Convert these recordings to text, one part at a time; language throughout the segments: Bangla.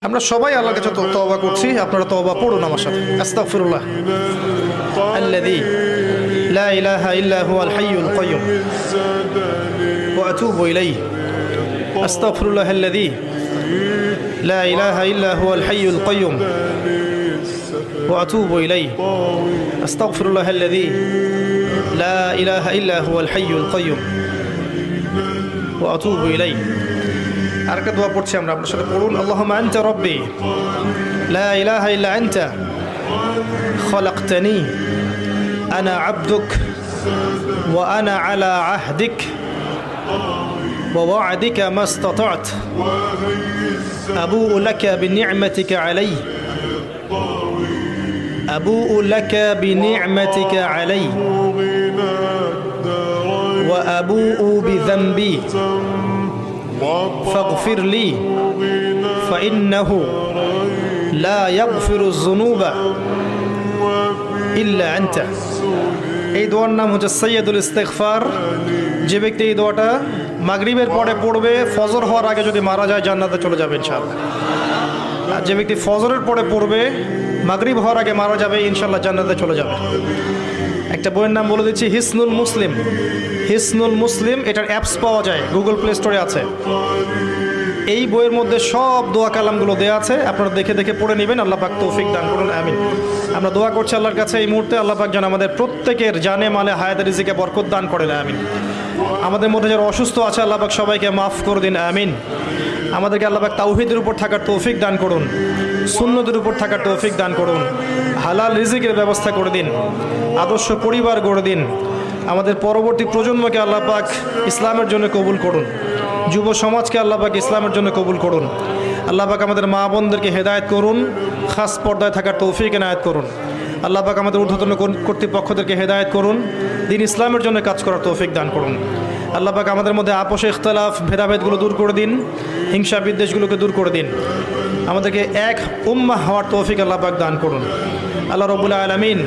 আমরা সবাই আল্লাহর কাছে তওবা করছি, আপনারা তওবা পড়ুন আমার সাথে। আস্তাগফিরুল্লাহ আল্লাযী লা ইলাহা ইল্লা হুয়াল হাইয়ুল কাইয়্যুম ওয়া আতুবু ইলাইহি। আস্তাগফিরুল্লাহ আল্লাযী লা ইলাহা ইল্লা হুয়াল হাইয়ুল কাইয়্যুম ওয়া আতুবু ইলাইহি। আস্তাগফিরুল্লাহ আল্লাযী লা ইলাহা ইল্লা হুয়াল হাইয়ুল কাইয়্যুম ওয়া আতুবু ইলাইহি। আরেকটা দোয়া পড়ছি আমরা, আপনার সাথে পড়ুন। আল্লাহুম্মা আনতা রাব্বি লা ইলাহা ইল্লা আনতা খালাকতানি আনা আবদুক ওয়া আনা আলা আহদিক ওয়া ওয়া'দিকা মাস্তাতা'ত আবু'ু লাকা বিনি'মাতিকা আলাইয়া আবু'ু লাকা বিনি'মাতিকা আলাইয়া ওয়া আবু'ু বিযানবি ফাগফির লি ফাইন্নাহু লা ইয়াগফিরুয যুনুবা ইল্লা আনতা। এই দোয়ার নাম হচ্ছে সাইয়্যিদুল ইস্তিগফার। যে ব্যক্তি এই দোয়াটা মাগরিবের পরে পড়বে, ফজর হওয়ার আগে যদি মারা যায় জান্নাতে চলে যাবে ইনশাআল্লাহ। আর যে ব্যক্তি ফজরের পরে পড়বে, মাগরিব হওয়ার আগে মারা যাবে, ইনশাআল্লাহ জান্নাতে চলে যাবে। একটা বইয়ের নাম বলে দিচ্ছি, হিসনুল মুসলিম। হিসনুল মুসলিম, এটার অ্যাপস পাওয়া যায়, গুগল প্লে স্টোরে আছে। এই বইয়ের মধ্যে সব দোয়া কালামগুলো দেওয়া আছে, আপনারা দেখে দেখে পড়ে নেবেন। আল্লাহ পাক তৌফিক দান করুন, আমিন। আমরা দোয়া করছি আল্লাহর কাছে এই মুহূর্তে, আল্লাহ পাক যেন আমাদের প্রত্যেকের জানে মালে হায়াতে রিজিকে বরকত দান করেন, আমিন। আমাদের মধ্যে যারা অসুস্থ আছে আল্লাহ পাক সবাইকে মাফ করে দিন, আমিন। আমাদেরকে আল্লাহ পাক তাওহীদের উপর থাকার তৌফিক দান করুন, সুন্নতের উপর থাকার তৌফিক দান করুন, হালাল রিজিকের ব্যবস্থা করে দিন, আদর্শ পরিবার গড়ে দিন। আমাদের পরবর্তী প্রজন্মকে আল্লাহ পাক ইসলামের জন্য কবুল করুন, যুব সমাজকে আল্লাহ পাক ইসলামের জন্য কবুল করুন। আল্লাহ পাক আমাদের মা বোনদেরকে হেদায়েত করুন, খাস পর্দায় থাকার তৌফিক এনায়েত করুন। আল্লাহ পাক আমাদের ঊর্ধ্বতন কর্তৃপক্ষদেরকে হেদায়েত করুন, দিন ইসলামের জন্য কাজ করার তৌফিক দান করুন। আল্লাহ পাক আমাদের মধ্যে আপোষে ইখতিলাফ ভেদাভেদগুলো দূর করে দিন, হিংসা বিদ্বেষগুলোকে দূর করে দিন। আমাদেরকে এক উম্মাহ হওয়ার তৌফিক আল্লাহ পাক দান করুন। আল্লাহ রাব্বুল আলামিন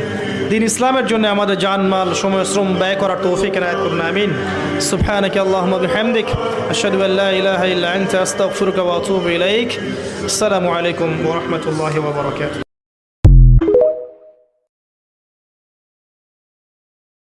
দিন ইসলামের জন্য আমাদের জানমাল সময় শ্রম ব্যয় করার তৌফিক এনায়েত করুন, আমিন। সুবহানাকা আল্লাহুম্মা বিহামদিক আশহাদু আল্লা ইলাহা ইল্লা আনতা আস্তাগফিরুকা ওয়া আতুবু ইলাইক। আসসালামু আলাইকুম ওয়া রাহমাতুল্লাহি ওয়া বারাকাতুহু।